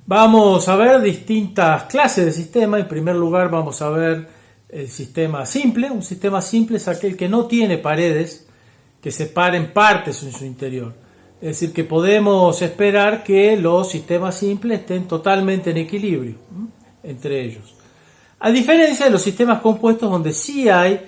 Vamos a ver distintas clases de sistema. En primer lugar vamos a ver el sistema simple. Un sistema simple es aquel que no tiene paredes que separen partes en su interior. Es decir, que podemos esperar que los sistemas simples estén totalmente en equilibrio entre ellos. A diferencia de los sistemas compuestos donde sí hay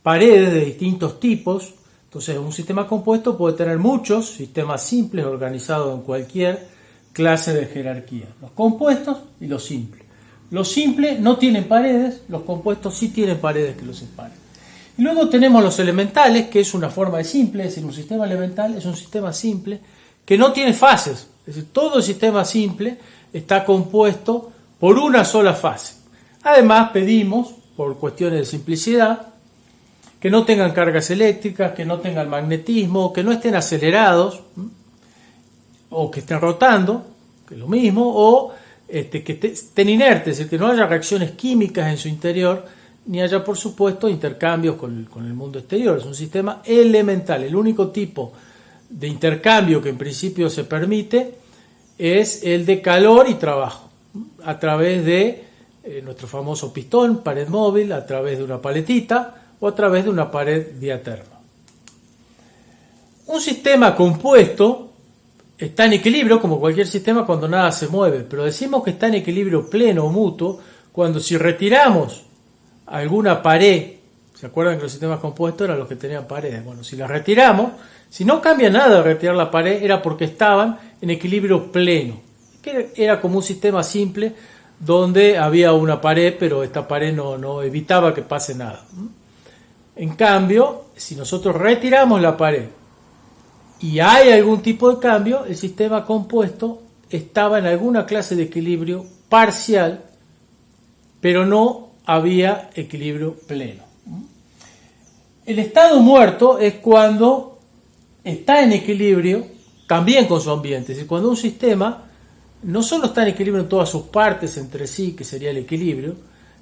paredes de distintos tipos. Entonces un sistema compuesto puede tener muchos sistemas simples organizados en cualquier clase de jerarquía. Los compuestos y los simples. Los simples no tienen paredes, los compuestos sí tienen paredes que los separan. Y luego tenemos los elementales, que es una forma de simple, es decir, un sistema elemental es un sistema simple que no tiene fases. Es decir, todo el sistema simple está compuesto por una sola fase. Además pedimos, por cuestiones de simplicidad, que no tengan cargas eléctricas, que no tengan magnetismo, que no estén acelerados, o que estén rotando, que es lo mismo, o que estén inertes, es decir, que no haya reacciones químicas en su interior, ni haya, por supuesto, intercambios con el mundo exterior. Es un sistema elemental. El único tipo de intercambio que en principio se permite es el de calor y trabajo, a través de nuestro famoso pistón, pared móvil, a través de una paletita o a través de una pared diaterma. Un sistema compuesto está en equilibrio, como cualquier sistema, cuando nada se mueve, pero decimos que está en equilibrio pleno o mutuo cuando si retiramos alguna pared, ¿se acuerdan que los sistemas compuestos eran los que tenían paredes? Bueno, si las retiramos, si no cambia nada de retirar la pared, era porque estaban en equilibrio pleno, que era como un sistema simple donde había una pared, pero esta pared no evitaba que pase nada. En cambio, si nosotros retiramos la pared y hay algún tipo de cambio, el sistema compuesto estaba en alguna clase de equilibrio parcial, pero no había equilibrio pleno. El estado muerto es cuando está en equilibrio también con su ambiente, es decir, cuando un sistema no solo está en equilibrio en todas sus partes entre sí, que sería el equilibrio,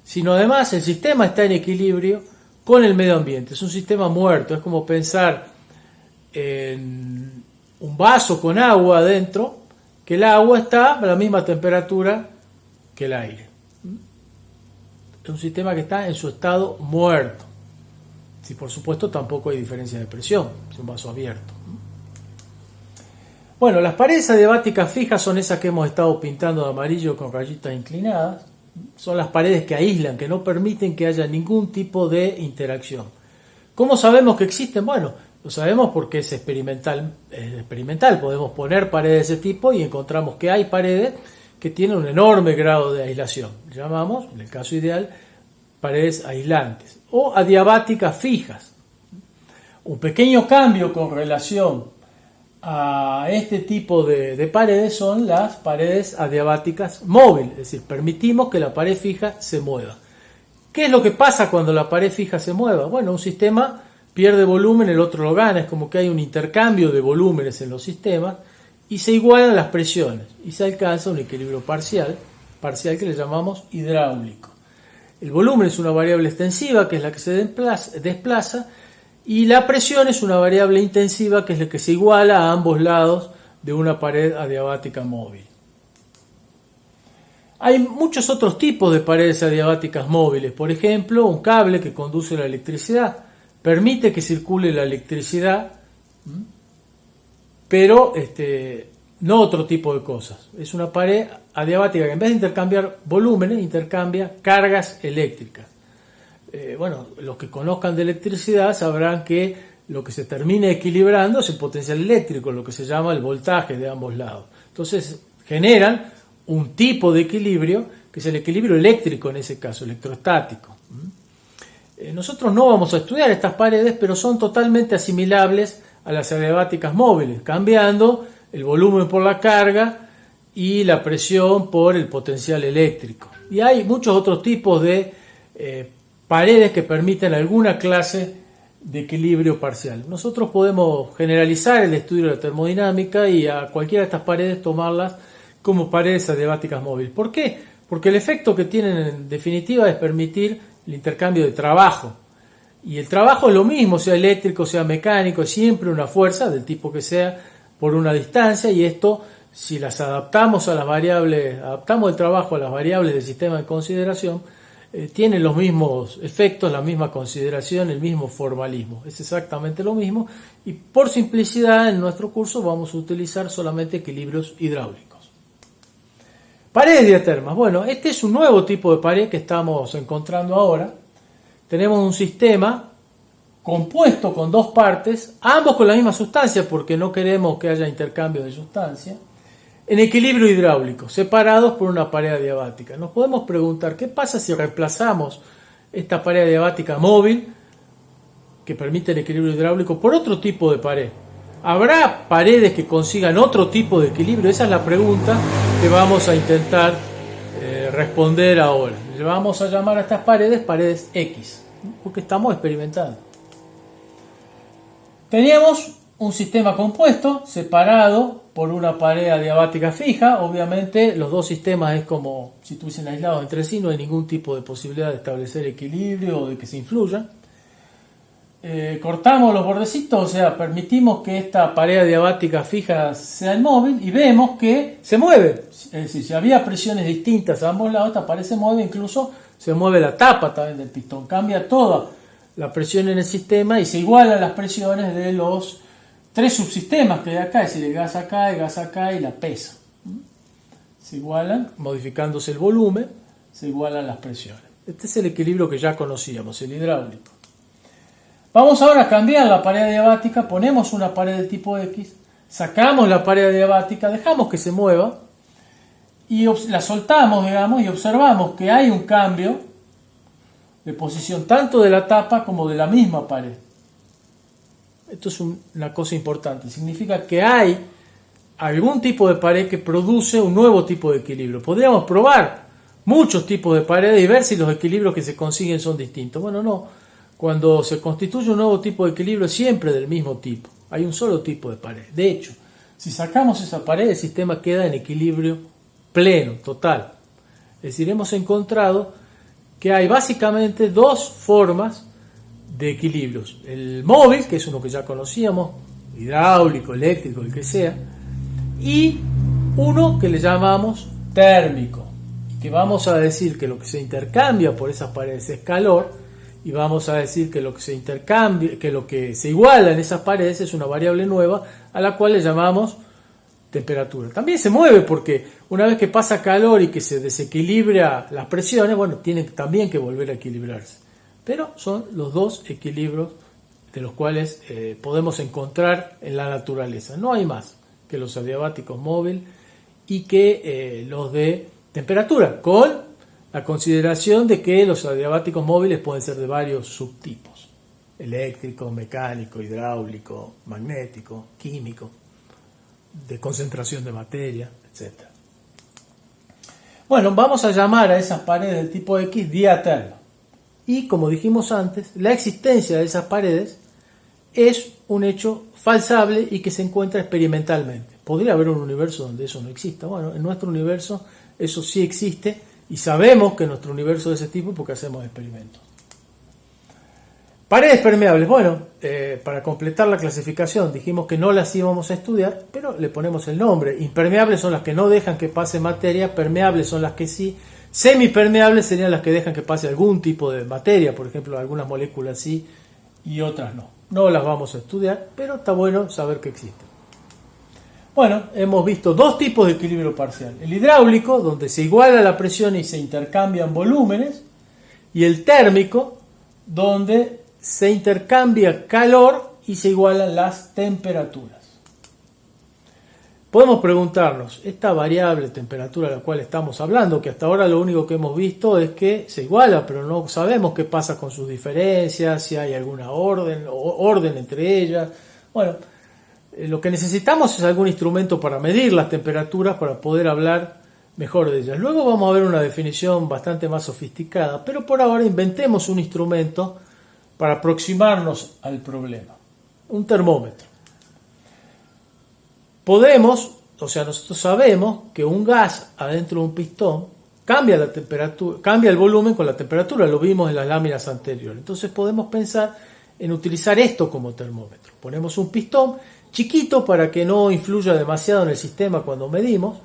sino además el sistema está en equilibrio con el medio ambiente. Es un sistema muerto, es como pensar en un vaso con agua adentro, que el agua está a la misma temperatura que el aire. Es un sistema que está en su estado muerto. Si por supuesto tampoco hay diferencia de presión, es un vaso abierto. Bueno, las paredes adiabáticas fijas son esas que hemos estado pintando de amarillo con rayitas inclinadas. Son las paredes que aíslan, que no permiten que haya ningún tipo de interacción. ¿Cómo sabemos que existen? Bueno, lo sabemos porque es experimental. Podemos poner paredes de ese tipo y encontramos que hay paredes que tienen un enorme grado de aislación. Llamamos, en el caso ideal, paredes aislantes o adiabáticas fijas. Un pequeño cambio con relación a este tipo de paredes son las paredes adiabáticas móviles, es decir, permitimos que la pared fija se mueva. ¿Qué es lo que pasa cuando la pared fija se mueva? Bueno, un sistema pierde volumen, el otro lo gana, es como que hay un intercambio de volúmenes en los sistemas y se igualan las presiones y se alcanza un equilibrio parcial que le llamamos hidráulico. El volumen es una variable extensiva, que es la que se desplaza, y la presión es una variable intensiva, que es la que se iguala a ambos lados de una pared adiabática móvil. Hay muchos otros tipos de paredes adiabáticas móviles. Por ejemplo, un cable que conduce la electricidad permite que circule la electricidad, pero no otro tipo de cosas. Es una pared adiabática que en vez de intercambiar volúmenes, intercambia cargas eléctricas. Bueno, los que conozcan de electricidad sabrán que lo que se termina equilibrando es el potencial eléctrico, lo que se llama el voltaje de ambos lados. Entonces generan un tipo de equilibrio que es el equilibrio eléctrico, en ese caso, electrostático. Nosotros no vamos a estudiar estas paredes, pero son totalmente asimilables a las adiabáticas móviles, cambiando el volumen por la carga y la presión por el potencial eléctrico. Y hay muchos otros tipos de paredes que permiten alguna clase de equilibrio parcial. Nosotros podemos generalizar el estudio de la termodinámica y a cualquiera de estas paredes tomarlas como paredes adiabáticas móviles. ¿Por qué? Porque el efecto que tienen en definitiva es permitir el intercambio de trabajo. Y el trabajo es lo mismo, sea eléctrico, sea mecánico, es siempre una fuerza del tipo que sea por una distancia, y esto si las adaptamos a las variables, adaptamos el trabajo a las variables del sistema de consideración, tienen los mismos efectos, la misma consideración, el mismo formalismo. Es exactamente lo mismo y por simplicidad en nuestro curso vamos a utilizar solamente equilibrios hidráulicos. Paredes diatermas. Bueno, este es un nuevo tipo de pared que estamos encontrando ahora. Tenemos un sistema compuesto con dos partes, ambos con la misma sustancia porque no queremos que haya intercambio de sustancia, en equilibrio hidráulico, separados por una pared adiabática. Nos podemos preguntar, ¿qué pasa si reemplazamos esta pared adiabática móvil, que permite el equilibrio hidráulico, por otro tipo de pared? ¿Habrá paredes que consigan otro tipo de equilibrio? Esa es la pregunta que vamos a intentar responder ahora. Le vamos a llamar a estas paredes X, porque estamos experimentando. Teníamos un sistema compuesto separado por una pared adiabática fija. Obviamente los dos sistemas es como si estuviesen aislados entre sí, no hay ningún tipo de posibilidad de establecer equilibrio o de que se influyan. Cortamos los bordecitos, o sea, permitimos que esta pared adiabática fija sea inmóvil y vemos que se mueve. Es decir, si había presiones distintas a ambos lados, esta pared se mueve, incluso se mueve la tapa también del pistón, cambia toda la presión en el sistema y se igualan las presiones de los tres subsistemas que hay acá, es decir, el gas acá y la pesa. Se igualan, modificándose el volumen, se igualan las presiones. Este es el equilibrio que ya conocíamos, el hidráulico. Vamos ahora a cambiar la pared adiabática, ponemos una pared de tipo X, sacamos la pared adiabática, dejamos que se mueva y la soltamos, digamos, y observamos que hay un cambio de posición tanto de la tapa como de la misma pared. Esto es una cosa importante, significa que hay algún tipo de pared que produce un nuevo tipo de equilibrio. Podríamos probar muchos tipos de paredes y ver si los equilibrios que se consiguen son distintos. Bueno, no. Cuando se constituye un nuevo tipo de equilibrio es siempre del mismo tipo. Hay un solo tipo de pared. De hecho, si sacamos esa pared, el sistema queda en equilibrio pleno, total. Es decir, hemos encontrado que hay básicamente dos formas de equilibrios. El móvil, que es uno que ya conocíamos, hidráulico, eléctrico, el que sea, y uno que le llamamos térmico, que vamos a decir que lo que se intercambia por esas paredes es calor, y vamos a decir que lo que se intercambia, que lo que se iguala en esas paredes es una variable nueva a la cual le llamamos temperatura. También se mueve porque una vez que pasa calor y que se desequilibra las presiones, bueno, tiene también que volver a equilibrarse. Pero son los dos equilibrios de los cuales podemos encontrar en la naturaleza. No hay más que los adiabáticos móviles y que los de temperatura, con la consideración de que los adiabáticos móviles pueden ser de varios subtipos: eléctrico, mecánico, hidráulico, magnético, químico, de concentración de materia, etc. Bueno, vamos a llamar a esas paredes del tipo X diatermas. Y como dijimos antes, la existencia de esas paredes es un hecho falsable y que se encuentra experimentalmente. Podría haber un universo donde eso no exista. Bueno, en nuestro universo eso sí existe. Y sabemos que nuestro universo es de ese tipo porque hacemos experimentos. Paredes permeables. Bueno, para completar la clasificación dijimos que no las íbamos a estudiar, pero le ponemos el nombre. Impermeables son las que no dejan que pase materia, permeables son las que sí, semipermeables serían las que dejan que pase algún tipo de materia, por ejemplo, algunas moléculas sí y otras no. No las vamos a estudiar, pero está bueno saber que existen. Bueno, hemos visto dos tipos de equilibrio parcial. El hidráulico, donde se iguala la presión y se intercambian volúmenes, y el térmico, donde se intercambia calor y se igualan las temperaturas. Podemos preguntarnos, esta variable temperatura a la cual estamos hablando, que hasta ahora lo único que hemos visto es que se iguala, pero no sabemos qué pasa con sus diferencias, si hay alguna orden entre ellas. Bueno, lo que necesitamos es algún instrumento para medir las temperaturas para poder hablar mejor de ellas. Luego vamos a ver una definición bastante más sofisticada, pero por ahora inventemos un instrumento para aproximarnos al problema. Un termómetro. Nosotros sabemos que un gas adentro de un pistón cambia la temperatura, cambia el volumen con la temperatura, lo vimos en las láminas anteriores. Entonces podemos pensar en utilizar esto como termómetro. Ponemos un pistón chiquito para que no influya demasiado en el sistema cuando medimos,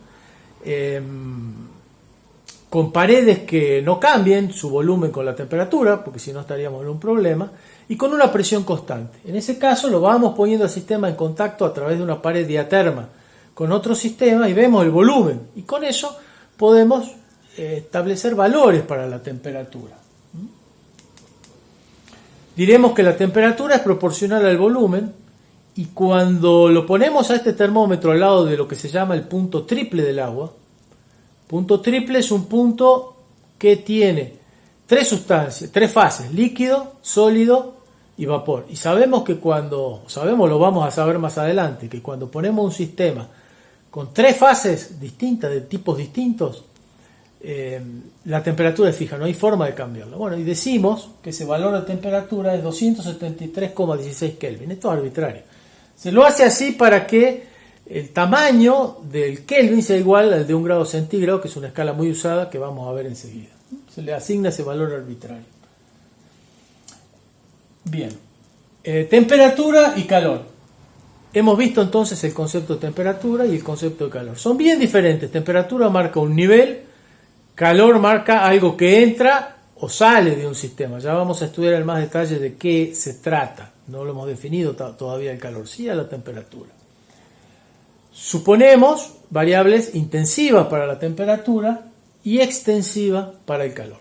con paredes que no cambien su volumen con la temperatura, porque si no estaríamos en un problema, y con una presión constante. En ese caso lo vamos poniendo al sistema en contacto a través de una pared diaterma con otro sistema y vemos el volumen, y con eso podemos establecer valores para la temperatura. Diremos que la temperatura es proporcional al volumen, y cuando lo ponemos a este termómetro al lado de lo que se llama el punto triple del agua, punto triple es un punto que tiene tres fases: líquido, sólido y vapor. Y sabemos que lo vamos a saber más adelante, que cuando ponemos un sistema con tres fases distintas, de tipos distintos, la temperatura es fija, no hay forma de cambiarla. Bueno, y decimos que ese valor de temperatura es 273,16 Kelvin. Esto es arbitrario. Se lo hace así para que el tamaño del Kelvin sea igual al de 1 grado centígrado, que es una escala muy usada que vamos a ver enseguida. Se le asigna ese valor arbitrario. Bien, temperatura y calor. Hemos visto entonces el concepto de temperatura y el concepto de calor. Son bien diferentes. Temperatura marca un nivel, calor marca algo que entra o sale de un sistema. Ya vamos a estudiar en más detalle de qué se trata. No lo hemos definido todavía el calor, sí a la temperatura. Suponemos variables intensivas para la temperatura y extensivas para el calor.